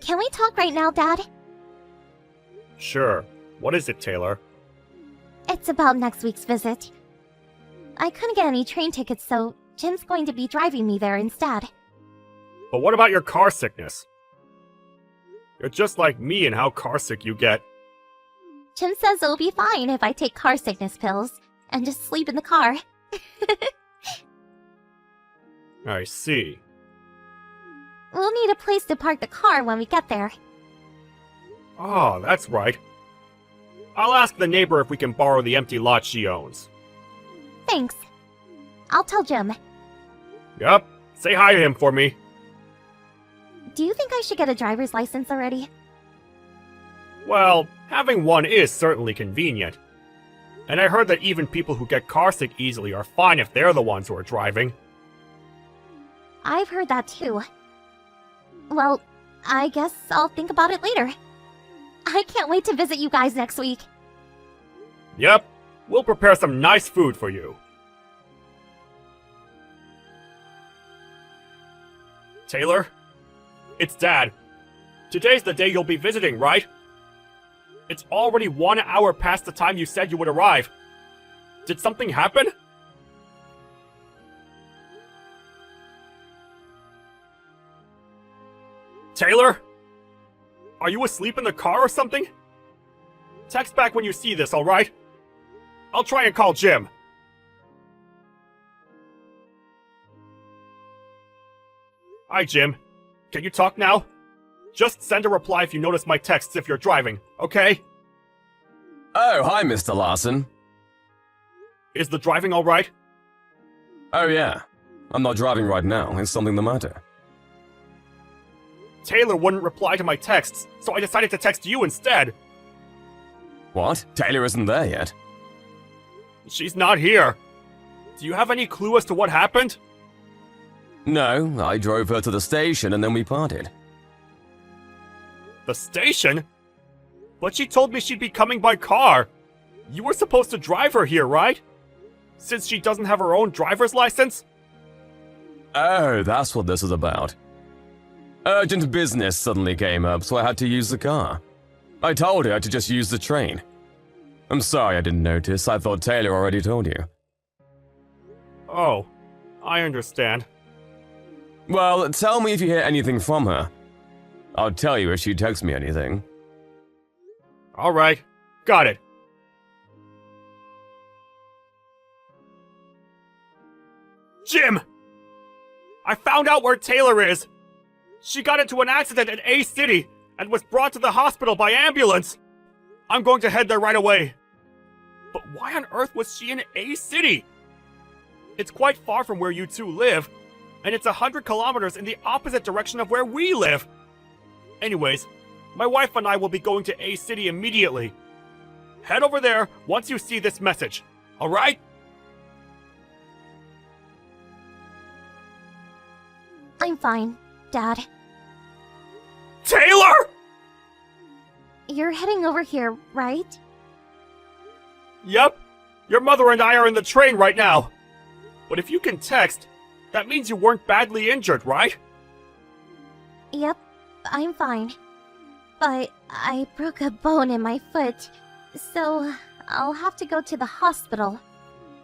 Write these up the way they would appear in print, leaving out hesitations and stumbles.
Can we talk right now, Dad? Sure. What is it, Taylor? It's about next week's visit. I couldn't get any train tickets, so Jim's going to be driving me there instead. But what about your car sickness? You're just like me in how carsick you get. Jim says it'll be fine if I take car sickness pills and just sleep in the car. I see. We'll need a place to park the car when we get there. Oh, that's right. I'll ask the neighbor if we can borrow the empty lot she owns. Thanks. I'll tell Jim. Yup. Say hi to him for me. Do you think I should get a driver's license already? Well, having one is certainly convenient. And I heard that even people who get carsick easily are fine if they're the ones who are driving. I've heard that too. Well, I guess I'll think about it later. I can't wait to visit you guys next week. Yep. We'll prepare some nice food for you. Taylor? It's Dad. Today's the day you'll be visiting, right? It's already 1 hour past the time you said you would arrive. Did something happen? Taylor? Are you asleep in the car or something? Text back when you see this, alright? I'll try and call Jim. Hi, Jim. Can you talk now? Just send a reply if you notice my texts if you're driving, okay? Oh, hi, Mr. Larson. Is the driving alright? Oh, yeah. I'm not driving right now. Is something the matter? Taylor wouldn't reply to my texts, so I decided to text you instead. What? Taylor isn't there yet. She's not here. Do you have any clue as to what happened? No, I drove her to the station and then we parted. The station? But she told me she'd be coming by car. You were supposed to drive her here, right? Since she doesn't have her own driver's license? Oh, that's what this is about. Urgent business suddenly came up, so I had to use the car. I told her to just use the train. I'm sorry I didn't notice. I thought Taylor already told you. Oh, I understand. Well, tell me if you hear anything from her. I'll tell you if she texts me anything. Alright, got it. Jim! I found out where Taylor is! She got into an accident at A City and was brought to the hospital by ambulance! I'm going to head there right away. But why on earth was she in A City? It's quite far from where you two live, and it's 100 kilometers in the opposite direction of where we live. Anyways, my wife and I will be going to A City immediately. Head over there once you see this message, alright? I'm fine, Dad. Taylor! You're heading over here, right? Yep. Your mother and I are in the train right now. But if you can text, that means you weren't badly injured, right? Yep, I'm fine. But I broke a bone in my foot, so I'll have to go to the hospital.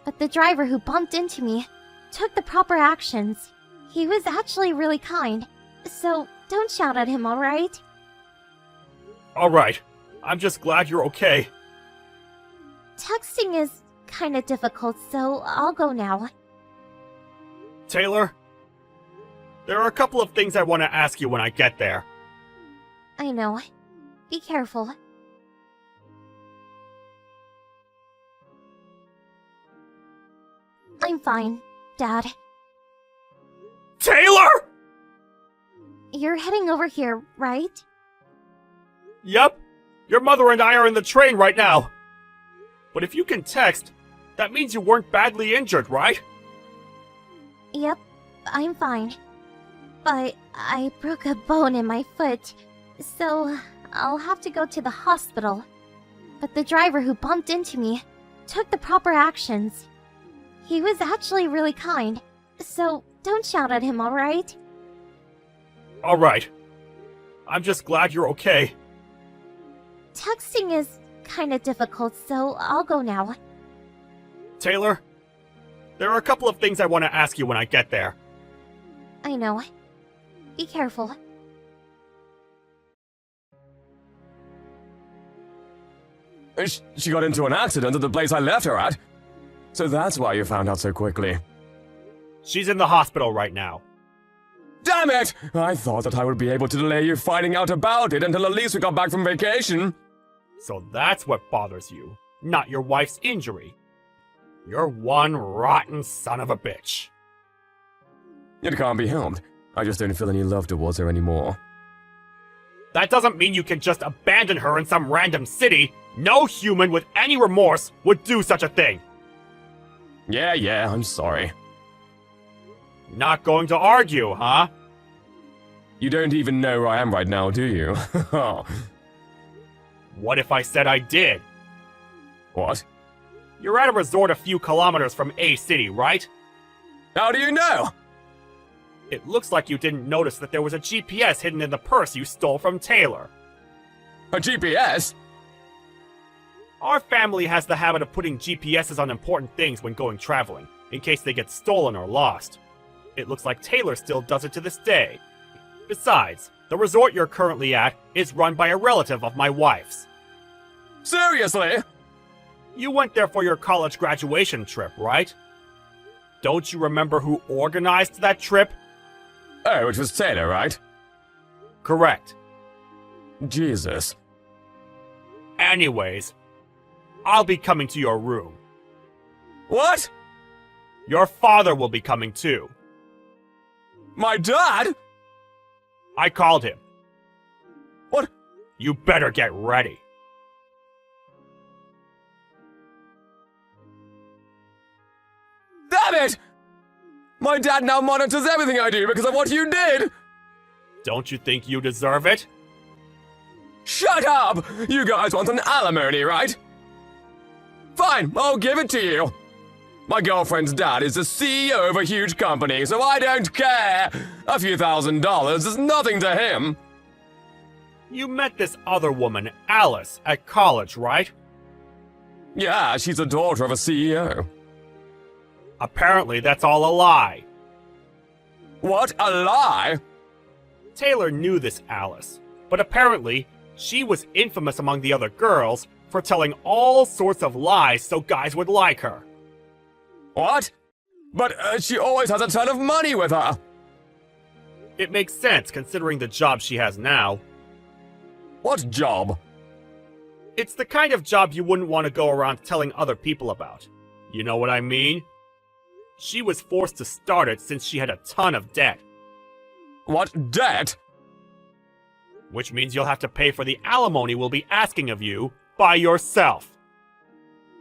But the driver who bumped into me took the proper actions. He was actually really kind, so don't shout at him, alright? Alright. I'm just glad you're okay. Texting is kinda difficult, so I'll go now. Taylor, there are a couple of things I want to ask you when I get there. I know. Be careful. I'm fine, Dad. Taylor! You're heading over here, right? Yep. Your mother and I are in the train right now. But if you can text, that means you weren't badly injured, right? Yep, I'm fine. But I broke a bone in my foot, so I'll have to go to the hospital. But the driver who bumped into me took the proper actions. He was actually really kind, so don't shout at him, alright? Alright. I'm just glad you're okay. Texting is kinda difficult, so I'll go now. Taylor, there are a couple of things I want to ask you when I get there. I know. Be careful. She got into an accident at the place I left her at. So that's why you found out so quickly. She's in the hospital right now. Damn it! I thought that I would be able to delay you finding out about it until at least we got back from vacation. So that's what bothers you, not your wife's injury. You're one rotten son of a bitch. It can't be helped. I just don't feel any love towards her anymore. That doesn't mean you can just abandon her in some random city. No human with any remorse would do such a thing. Yeah, I'm sorry. Not going to argue, huh? You don't even know where I am right now, do you? What if I said I did? What? You're at a resort a few kilometers from A City, right? How do you know? It looks like you didn't notice that there was a GPS hidden in the purse you stole from Taylor. A GPS? Our family has the habit of putting GPSs on important things when going traveling, in case they get stolen or lost. It looks like Taylor still does it to this day. Besides, the resort you're currently at is run by a relative of my wife's. Seriously? You went there for your college graduation trip, right? Don't you remember who organized that trip? Oh, it was Taylor, right? Correct. Jesus. Anyways, I'll be coming to your room. What? Your father will be coming too. My dad? I called him. What? You better get ready. Damn it! My dad now monitors everything I do because of what you did! Don't you think you deserve it? Shut up! You guys want an alimony, right? Fine, I'll give it to you. My girlfriend's dad is the CEO of a huge company, so I don't care. A few $1,000s is nothing to him. You met this other woman, Alice, at college, right? Yeah, she's the daughter of a CEO. Apparently that's all a lie. What? A lie? Taylor knew this Alice, but apparently she was infamous among the other girls for telling all sorts of lies so guys would like her. What? But she always has a ton of money with her. It makes sense considering the job she has now. What job? It's the kind of job you wouldn't want to go around telling other people about. You know what I mean? She was forced to start it since she had a ton of debt. What debt? Which means you'll have to pay for the alimony we'll be asking of you by yourself.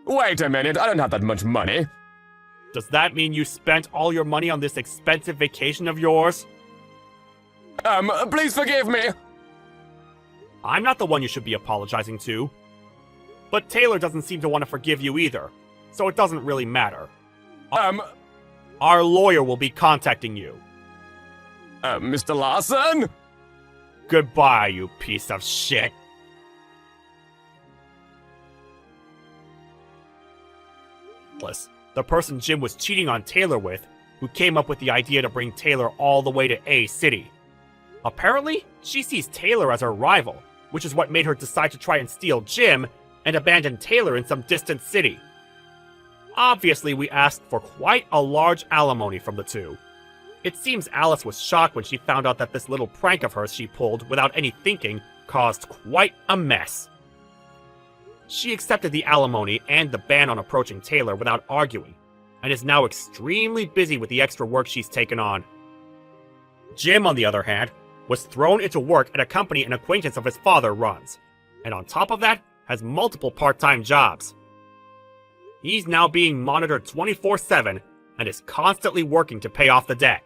Wait a minute, I don't have that much money. Does that mean you spent all your money on this expensive vacation of yours? Please forgive me. I'm not the one you should be apologizing to. But Taylor doesn't seem to want to forgive you either, so it doesn't really matter. Our lawyer will be contacting you. Mr. Larson? Goodbye, you piece of shit. The person Jim was cheating on Taylor with, who came up with the idea to bring Taylor all the way to A City. Apparently, she sees Taylor as her rival, which is what made her decide to try and steal Jim and abandon Taylor in some distant city. Obviously, we asked for quite a large alimony from the two. It seems Alice was shocked when she found out that this little prank of hers she pulled without any thinking caused quite a mess. She accepted the alimony and the ban on approaching Taylor without arguing, and is now extremely busy with the extra work she's taken on. Jim, on the other hand, was thrown into work at a company an acquaintance of his father runs, and on top of that, has multiple part-time jobs. He's now being monitored 24/7 and is constantly working to pay off the debt.